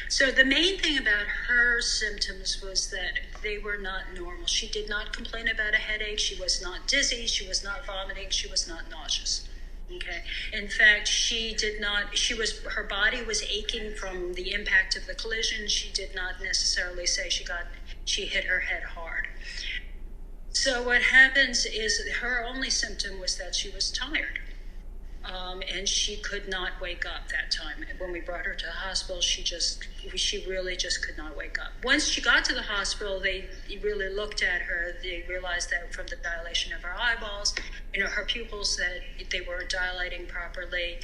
So the main thing about her symptoms was that they were not normal. She did not complain about a headache. She was not dizzy. She was not vomiting. She was not nauseous. Okay. In fact, her body was aching from the impact of the collision. She did not necessarily say she hit her head hard. So what happens is her only symptom was that she was tired. And she could not wake up that time. When we brought her to the hospital, she really just could not wake up. Once she got to the hospital, they really looked at her. They realized that from the dilation of her eyeballs, her pupils, that they weren't dilating properly.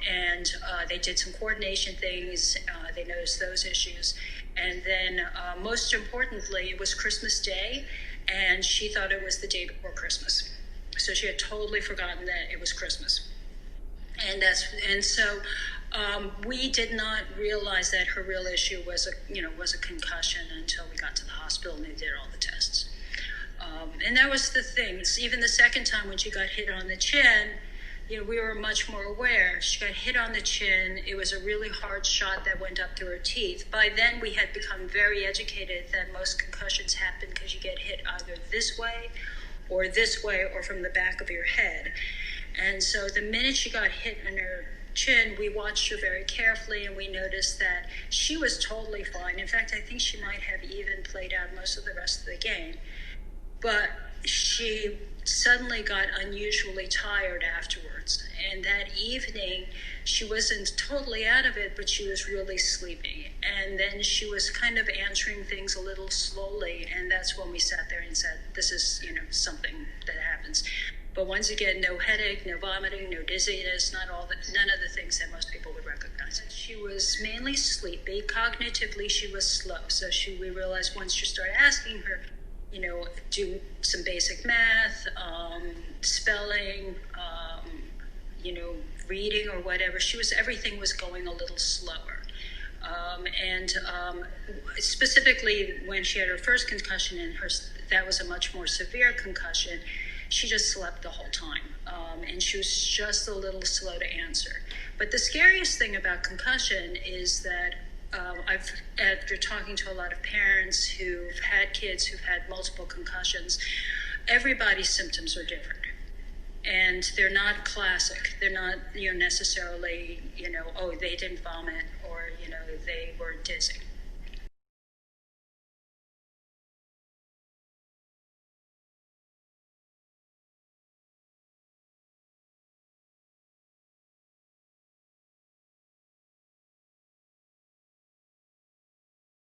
And they did some coordination things. They noticed those issues. And then most importantly, it was Christmas Day, and she thought it was the day before Christmas. So she had totally forgotten that it was Christmas. And so we did not realize that her real issue was a concussion until we got to the hospital and they did all the tests. And that was the thing. Even the second time when she got hit on the chin, we were much more aware. She got hit on the chin. It was a really hard shot that went up through her teeth. By then, we had become very educated that most concussions happen because you get hit either this way or from the back of your head. And so the minute she got hit on her chin, we watched her very carefully, and we noticed that she was totally fine. In fact, I think she might have even played out most of the rest of the game. But she suddenly got unusually tired afterwards. And that evening, she wasn't totally out of it, but she was really sleeping. And then she was kind of answering things a little slowly. And that's when we sat there and said, this is, something that happens. But once again, no headache, no vomiting, no dizziness, none of the things that most people would recognize. She was mainly sleepy. Cognitively, she was slow. So we realized once you start asking her, do some basic math, spelling, reading or whatever. Everything was going a little slower. Specifically when she had her first concussion that was a much more severe concussion, she just slept the whole time. And she was just a little slow to answer. But the scariest thing about concussion is that after talking to a lot of parents who've had kids who've had multiple concussions, everybody's symptoms are different. And they're not classic. They're not, necessarily, they didn't vomit or, they were dizzy.